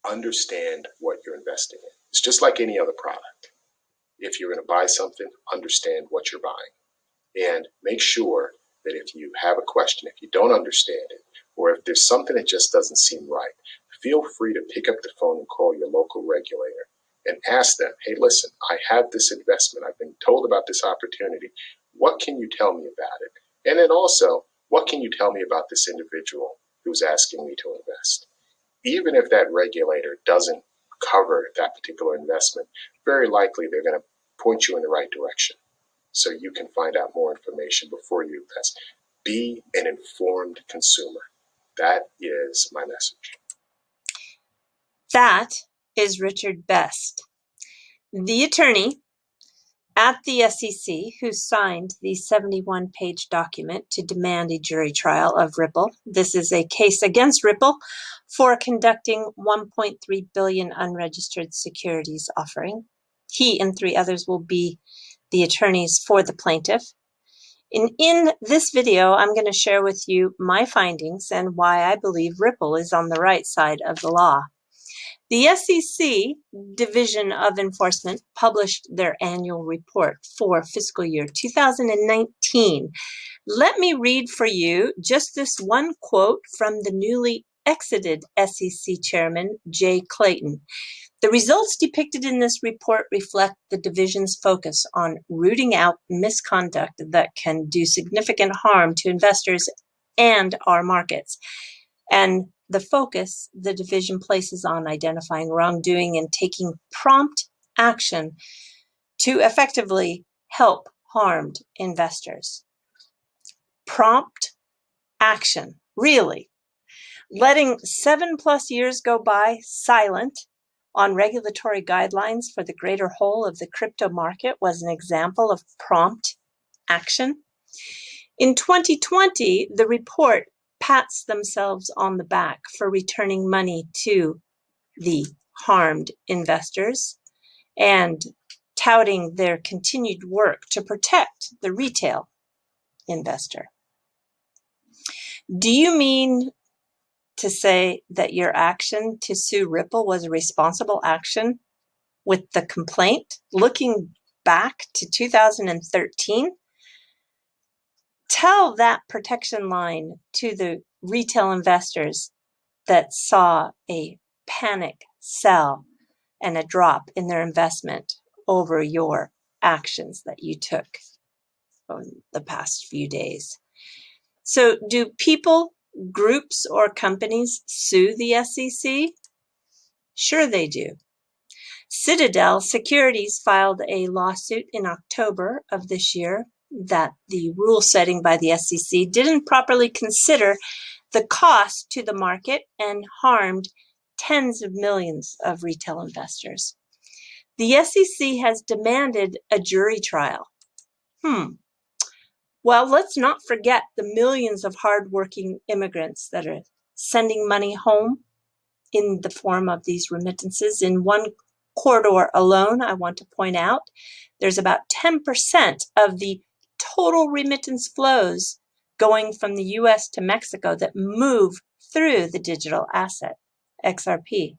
understand what you're investing in. It's just like any other product. If you're going to buy something, understand what you're buying. And make sure that if you have a question, if you don't understand it, or if there's something that just doesn't seem right, feel free to pick up the phone and call your local regulator and ask them, hey, listen, I have this investment. I've been told about this opportunity. What can you tell me about it? And then also, what can you tell me about this individual who's asking me to invest? Even if that regulator doesn't cover that particular investment, very likely they're going to point you in the right direction so you can find out more information before you invest. Be an informed consumer. That is my message. That is Richard Best, the attorney at the SEC who signed the 71-page document to demand a jury trial of Ripple. This is a case against Ripple for conducting 1.3 billion unregistered securities offering. He and 3 others will be the attorneys for the plaintiff. In this video, I'm going to share with you my findings and why I believe Ripple is on the right side of the law. The SEC Division of Enforcement published their annual report for fiscal year 2019. Let me read for you just this one quote from the newly exited SEC Chairman, Jay Clayton. The results depicted in this report reflect the division's focus on rooting out misconduct that can do significant harm to investors and our markets. And the focus the division places on identifying wrongdoing and taking prompt action to effectively help harmed investors. Prompt action, really. Letting 7+ years go by silent on regulatory guidelines for the greater whole of the crypto market was an example of prompt action. In 2020, the report pats themselves on the back for returning money to the harmed investors and touting their continued work to protect the retail investor. Do you mean to say that your action to sue Ripple was a responsible action with the complaint looking back to 2013? Tell that protection line to the retail investors that saw a panic sell and a drop in their investment over your actions that you took in the past few days. So do people, groups, or companies sue the SEC? Sure they do. Citadel Securities filed a lawsuit in October of this year that the rule setting by the SEC didn't properly consider the cost to the market and harmed tens of millions of retail investors. The SEC has demanded a jury trial. Well, let's not forget the millions of hardworking immigrants that are sending money home in the form of these remittances. In one corridor alone, I want to point out, there's about 10% of the total remittance flows going from the US to Mexico that move through the digital asset, XRP.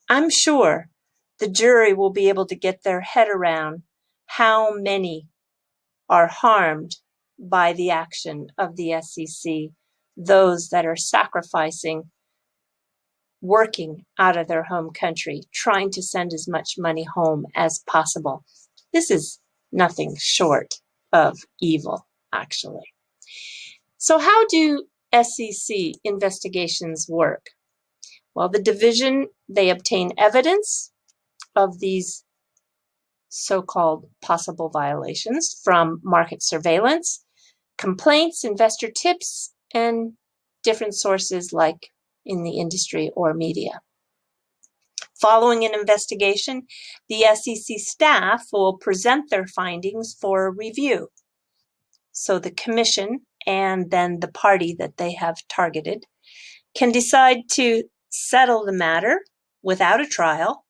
I'm sure the jury will be able to get their head around how many are harmed by the action of the SEC, those that are sacrificing, working out of their home country, trying to send as much money home as possible. This is nothing short of evil, actually. So how do SEC investigations work? Well, the division, they obtain evidence of these so-called possible violations from market surveillance, complaints, investor tips, and different sources like in the industry or media. Following an investigation, the SEC staff will present their findings for review. So the commission and then the party that they have targeted can decide to settle the matter without a trial,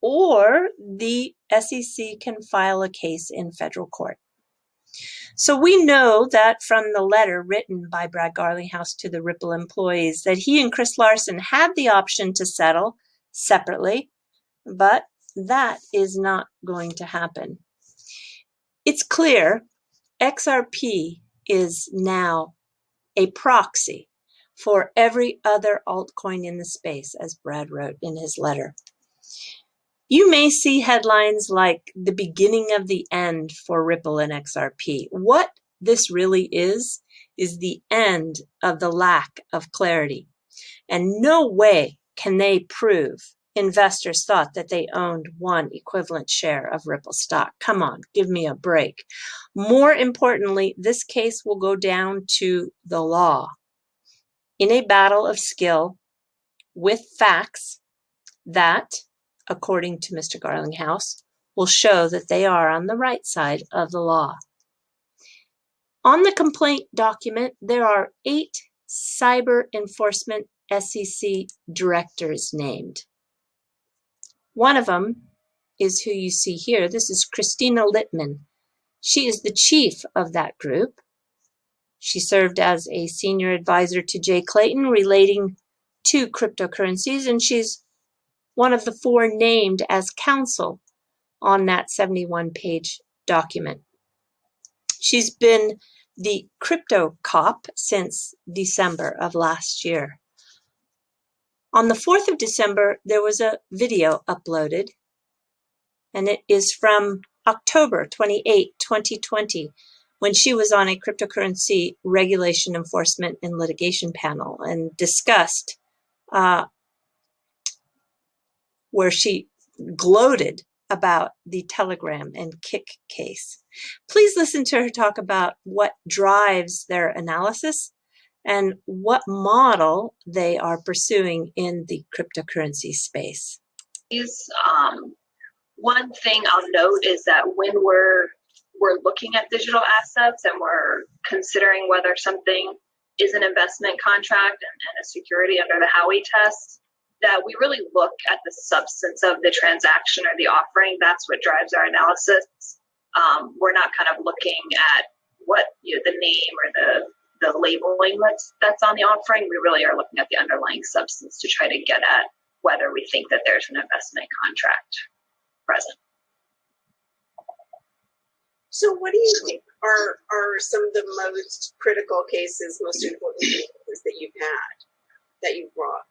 or the SEC can file a case in federal court. So we know that from the letter written by Brad Garlinghouse to the Ripple employees that he and Chris Larsen had the option to settle separately, but that is not going to happen. It's clear XRP is now a proxy for every other altcoin in the space, as Brad wrote in his letter. You may see headlines like the beginning of the end for Ripple and XRP. What this really is the end of the lack of clarity. And no way can they prove investors thought that they owned one equivalent share of Ripple stock. Come on, give me a break. More importantly, this case will go down to the law in a battle of skill with facts that, according to Mr. Garlinghouse, will show that they are on the right side of the law. On the complaint document, there are 8 cyber enforcement SEC directors named. One of them is who you see here. This is Kristina Littman. She is the chief of that group. She served as a senior advisor to Jay Clayton relating to cryptocurrencies, and she's one of the 4 named as counsel on that 71-page document. She's been the crypto cop since December of last year. On the 4th of December, there was a video uploaded, and it is from October 28, 2020, when she was on a cryptocurrency regulation enforcement and litigation panel and discussed where she gloated about the Telegram and Kick case. Please listen to her talk about what drives their analysis and what model they are pursuing in the cryptocurrency space. One thing I'll note is that when we're looking at digital assets and we're considering whether something is an investment contract and a security under the Howey test, that we really look at the substance of the transaction or the offering. That's what drives our analysis. We're not kind of looking at what the name or the labeling that's on the offering. We really are looking at the underlying substance to try to get at whether we think that there's an investment contract present. So what do you think are some of the most critical cases, most important cases that you've had, that you've brought?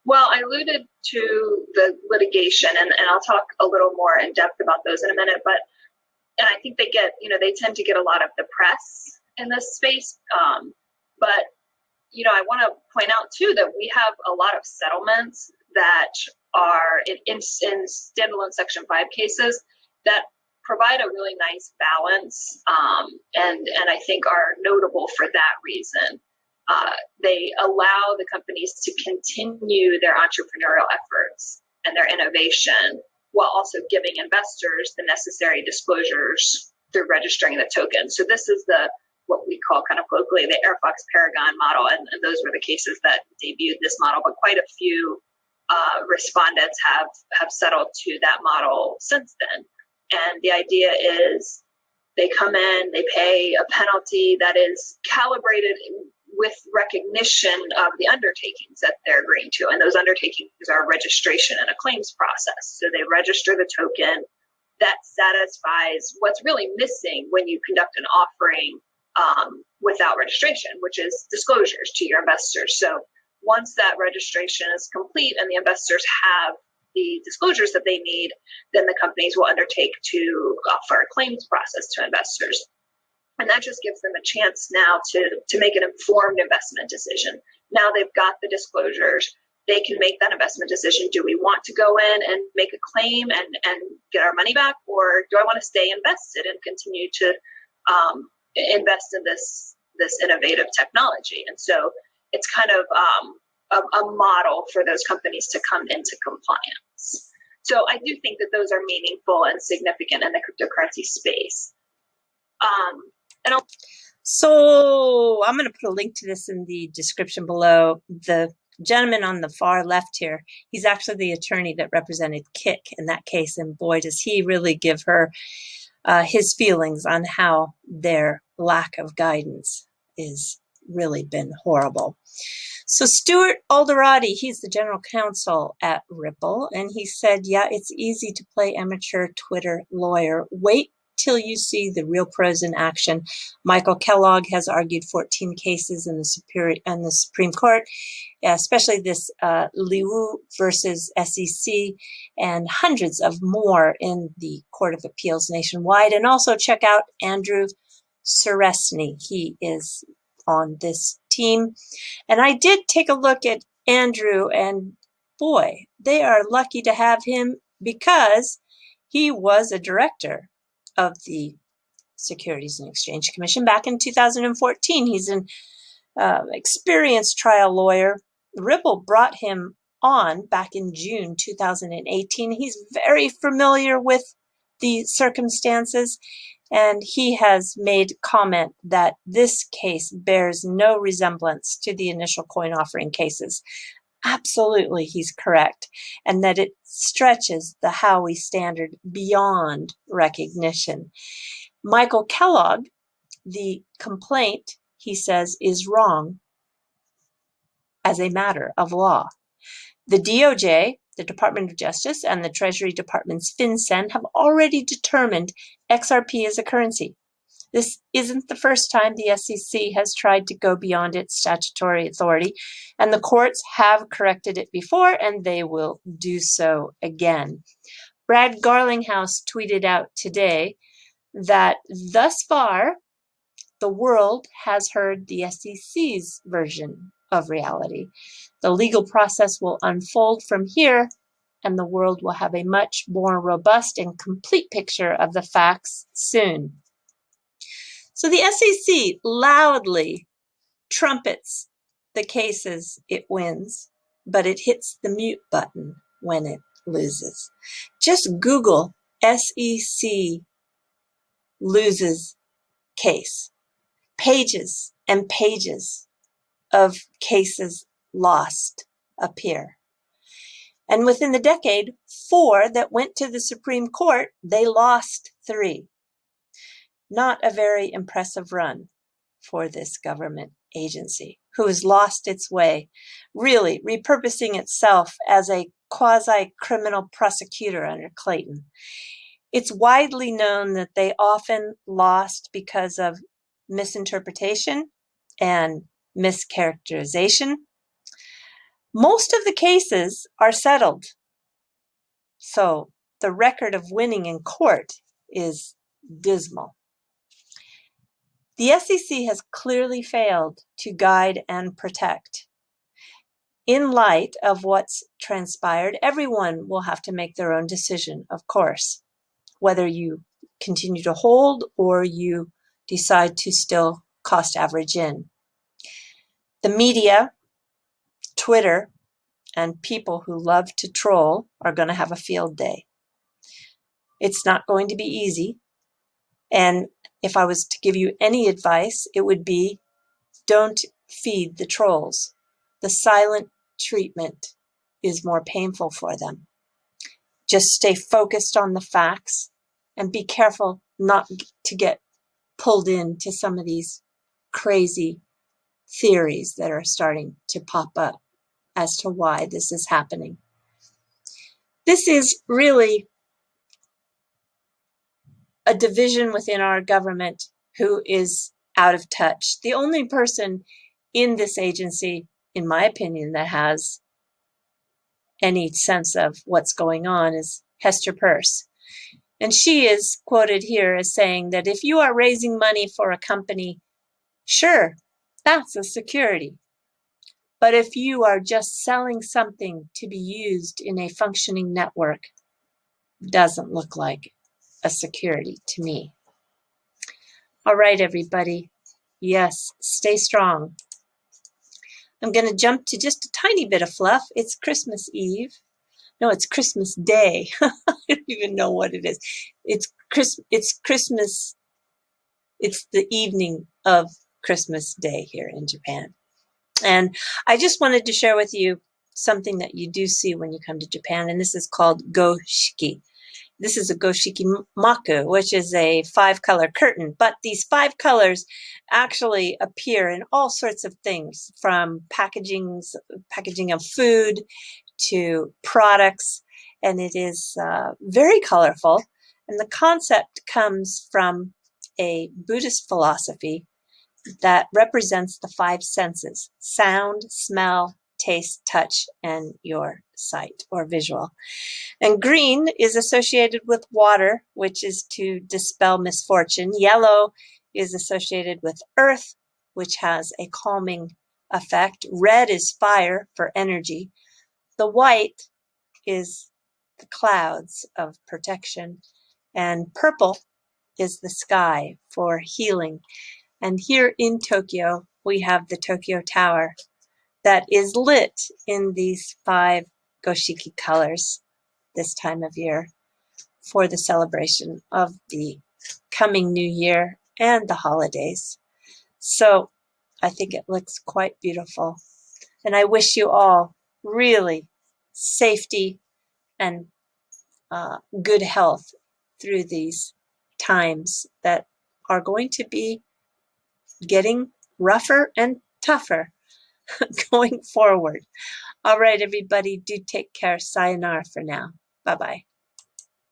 Well, I alluded to the litigation, and I'll talk a little more in depth about those in a minute, and I think they tend to get a lot of the press in this space. But I want to point out too that we have a lot of settlements that are in standalone Section 5 cases that provide a really nice balance, and I think are notable for that reason. They allow the companies to continue their entrepreneurial efforts and their innovation while also giving investors the necessary disclosures through registering the token. So this is what we call kind of colloquially the Airfox Paragon model, and those were the cases that debuted this model, but quite a few respondents have settled to that model since then. And the idea is they come in, they pay a penalty that is calibrated with recognition of the undertakings that they're agreeing to. And those undertakings are registration and a claims process. So they register the token that satisfies what's really missing when you conduct an offering without registration, which is disclosures to your investors. So once that registration is complete and the investors have the disclosures that they need, then the companies will undertake to offer a claims process to investors. And that just gives them a chance now to make an informed investment decision. Now they've got the disclosures, they can make that investment decision. Do we want to go in and make a claim and get our money back? Or do I want to stay invested and continue to invest in this innovative technology? And so it's kind of a model for those companies to come into compliance. So I do think that those are meaningful and significant in the cryptocurrency space. So I'm going to put a link to this in the description below. The gentleman on the far left here, he's actually the attorney that represented Kick in that case, and boy, does he really give her his feelings on how their lack of guidance is really been horrible. So Stuart Alderati, he's the general counsel at Ripple, and he said, yeah, it's easy to play amateur Twitter lawyer. Wait till you see the real pros in action. Michael Kellogg has argued 14 cases in the Supreme Court, especially this Liu versus SEC, and hundreds of more in the Court of Appeals nationwide. And also check out Andrew Seresny. He is on this team. And I did take a look at Andrew, and boy, they are lucky to have him because he was a director of the Securities and Exchange Commission back in 2014. He's an experienced trial lawyer. Ripple brought him on back in June 2018. He's very familiar with the circumstances, and he has made comment that this case bears no resemblance to the initial coin offering cases. Absolutely, he's correct, and that it stretches the Howey standard beyond recognition. Michael Kellogg, the complaint, he says, is wrong as a matter of law. The DOJ, the Department of Justice, and the Treasury Department's FinCen have already determined XRP is a currency. This isn't the first time the SEC has tried to go beyond its statutory authority, and the courts have corrected it before, and they will do so again. Brad Garlinghouse tweeted out today that thus far, the world has heard the SEC's version of reality. The legal process will unfold from here, and the world will have a much more robust and complete picture of the facts soon. So the SEC loudly trumpets the cases it wins, but it hits the mute button when it loses. Just Google SEC loses case. Pages and pages of cases lost appear. And within the decade, 4 that went to the Supreme Court, they lost 3. Not a very impressive run for this government agency, who has lost its way, really repurposing itself as a quasi-criminal prosecutor under Clayton. It's widely known that they often lost because of misinterpretation and mischaracterization. Most of the cases are settled, so the record of winning in court is dismal. The SEC has clearly failed to guide and protect. In light of what's transpired, everyone will have to make their own decision, of course, whether you continue to hold or you decide to still cost average in. The media, Twitter, and people who love to troll are going to have a field day. It's not going to be easy. And if I was to give you any advice, it would be don't feed the trolls. The silent treatment is more painful for them. Just stay focused on the facts and be careful not to get pulled into some of these crazy theories that are starting to pop up as to why this is happening. This is really a division within our government who is out of touch. The only person in this agency, in my opinion, that has any sense of what's going on is Hester Peirce. And she is quoted here as saying that if you are raising money for a company, sure, that's a security. But if you are just selling something to be used in a functioning network, doesn't look like a security to me. All right, everybody. Yes, stay strong. I'm going to jump to just a tiny bit of fluff. It's Christmas Eve. No, it's Christmas Day. I don't even know what it is. It's Christmas. It's the evening of Christmas Day here in Japan. And I just wanted to share with you something that you do see when you come to Japan, and this is called go shiki. This is a goshiki maku, which is a 5-color curtain. But these 5 colors actually appear in all sorts of things, from packaging of food to products, and it is very colorful. And the concept comes from a Buddhist philosophy that represents the 5 senses: sound, smell, taste, touch, and your sight or visual. And green is associated with water, which is to dispel misfortune. Yellow is associated with earth, which has a calming effect. Red is fire for energy. The white is the clouds of protection. And purple is the sky for healing. And here in Tokyo, we have the Tokyo Tower that is lit in these 5 goshiki colors this time of year for the celebration of the coming new year and the holidays. So I think it looks quite beautiful. And I wish you all really safety and good health through these times that are going to be getting rougher and tougher going forward. All right, everybody, do take care. Sayonara for now. Bye-bye.